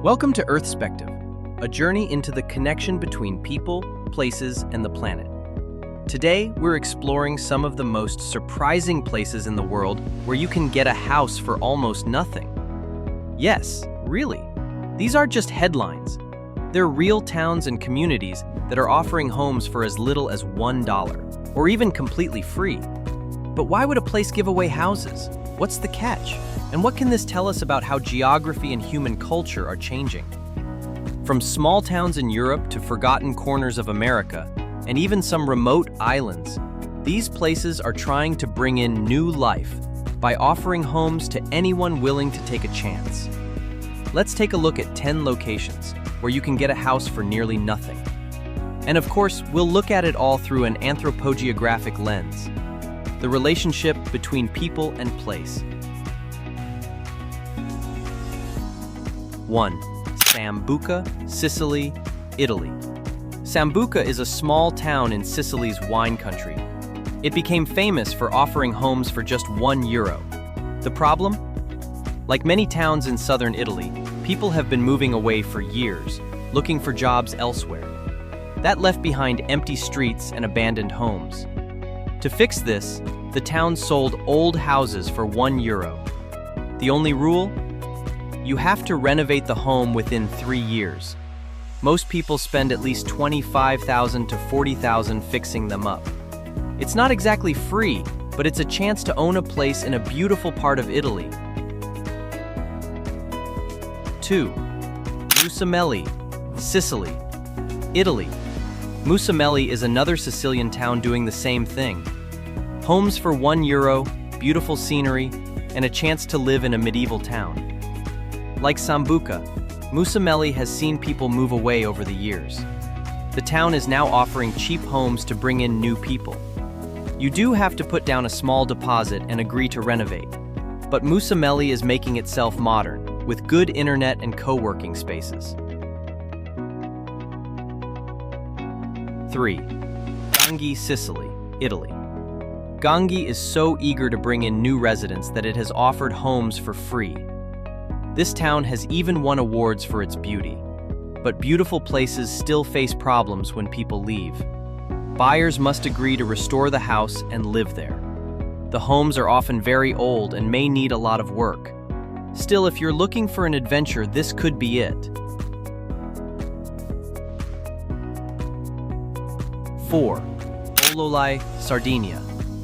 Welcome to Earthspective, a journey into the connection between people, places, and the planet. Today, we're exploring some of the most surprising places in the world where you can get a house for almost nothing. Yes, really. These aren't just headlines. They're real towns and communities that are offering homes for as little as $1, or even completely free. But why would a place give away houses? What's the catch? And what can this tell us about how geography and human culture are changing? From small towns in Europe to forgotten corners of America, and even some remote islands, these places are trying to bring in new life by offering homes to anyone willing to take a chance. Let's take a look at 10 locations where you can get a house for nearly nothing. And of course, we'll look at it all through an anthropogeographic lens, the relationship between people and place. 1. Sambuca, Sicily, Italy. Sambuca is a small town in Sicily's wine country. It became famous for offering homes for just €1. The problem? Like many towns in southern Italy, people have been moving away for years, looking for jobs elsewhere. That left behind empty streets and abandoned homes. To fix this, the town sold old houses for €1. The only rule? You have to renovate the home within 3 years. Most people spend at least $25,000 to $40,000 fixing them up. It's not exactly free, but it's a chance to own a place in a beautiful part of Italy. 2. Musamelli, Sicily, Italy. Musamelli is another Sicilian town doing the same thing. Homes for €1, beautiful scenery, and a chance to live in a medieval town. Like Sambuca, Musamelli has seen people move away over the years. The town is now offering cheap homes to bring in new people. You do have to put down a small deposit and agree to renovate, but Musamelli is making itself modern, with good internet and co-working spaces. 3. Gangi, Sicily, Italy. Gangi is so eager to bring in new residents that it has offered homes for free. This town has even won awards for its beauty. But beautiful places still face problems when people leave. Buyers must agree to restore the house and live there. The homes are often very old and may need a lot of work. Still, if you're looking for an adventure, this could be it. 4. Ololai, Sardinia,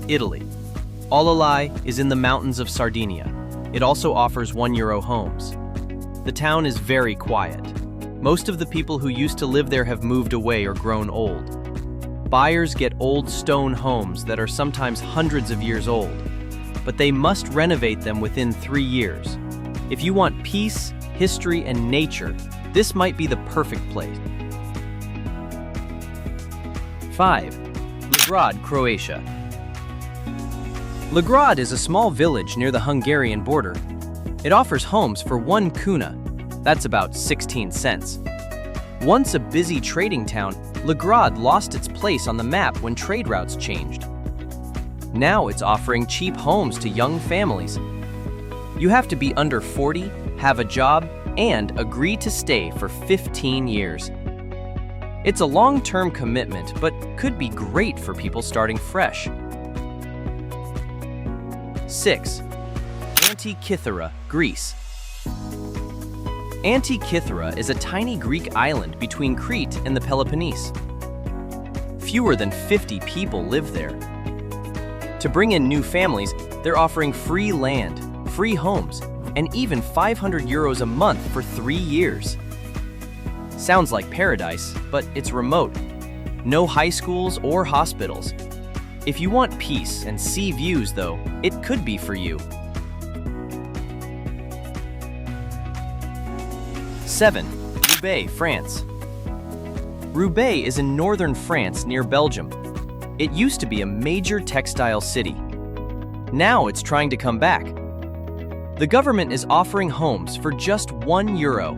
Italy. Ololai is in the mountains of Sardinia. It also offers €1 homes. The town is very quiet. Most of the people who used to live there have moved away or grown old. Buyers get old stone homes that are sometimes hundreds of years old, but they must renovate them within 3 years. If you want peace, history, and nature, this might be the perfect place. 5. Legrad, Croatia. Legrad is a small village near the Hungarian border. It offers homes for 1 kuna, that's about 16 cents. Once a busy trading town, Legrad lost its place on the map when trade routes changed. Now it's offering cheap homes to young families. You have to be under 40, have a job, and agree to stay for 15 years. It's a long-term commitment, but could be great for people starting fresh. 6. Antikythera, Greece. Antikythera is a tiny Greek island between Crete and the Peloponnese. Fewer than 50 people live there. To bring in new families, they're offering free land, free homes, and even €500 a month for 3 years. Sounds like paradise, but it's remote. No high schools or hospitals. If you want peace and sea views, though, it could be for you. 7. Roubaix, France. Roubaix is in northern France near Belgium. It used to be a major textile city. Now it's trying to come back. The government is offering homes for just €1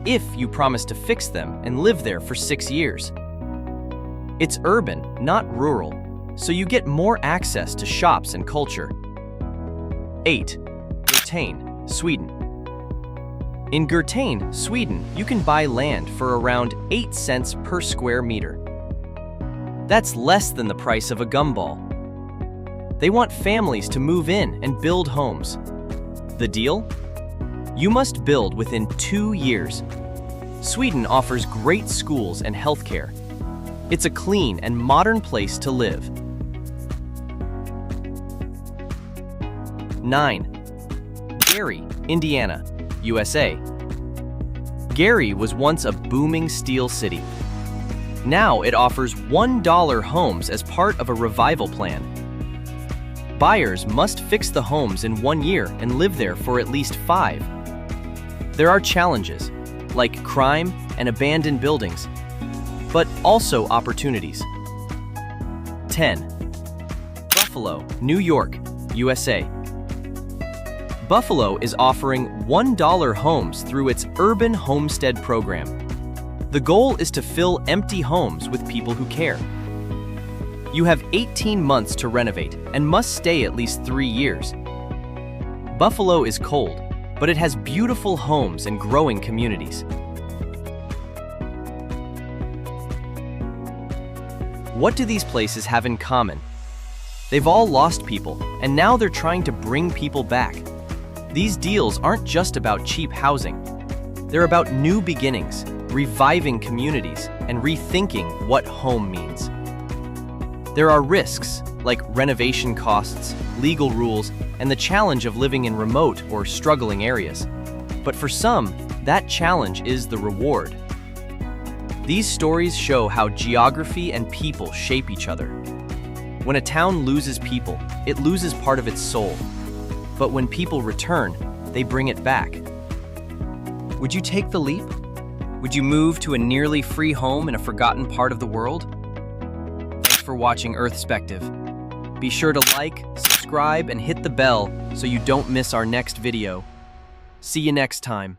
if you promise to fix them and live there for 6 years. It's urban, not rural, so you get more access to shops and culture. 8. Bretagne, Sweden. In Gurtane, Sweden, you can buy land for around 8 cents per square meter. That's less than the price of a gumball. They want families to move in and build homes. The deal? You must build within 2 years. Sweden offers great schools and healthcare. It's a clean and modern place to live. 9. Gary, Indiana, USA. Gary was once a booming steel city. Now it offers $1 homes as part of a revival plan. Buyers must fix the homes in 1 year and live there for at least 5. There are challenges, like crime and abandoned buildings, but also opportunities. 10. Buffalo, New York, USA. Buffalo is offering $1 homes through its Urban Homestead program. The goal is to fill empty homes with people who care. You have 18 months to renovate and must stay at least 3 years. Buffalo is cold, but it has beautiful homes and growing communities. What do these places have in common? They've all lost people, and now they're trying to bring people back. These deals aren't just about cheap housing. They're about new beginnings, reviving communities, and rethinking what home means. There are risks, like renovation costs, legal rules, and the challenge of living in remote or struggling areas. But for some, that challenge is the reward. These stories show how geography and people shape each other. When a town loses people, it loses part of its soul. But when people return, they bring it back. Would you take the leap? Would you move to a nearly free home in a forgotten part of the world? Thanks for watching Earthspective. Be sure to like, subscribe, and hit the bell so you don't miss our next video. See you next time.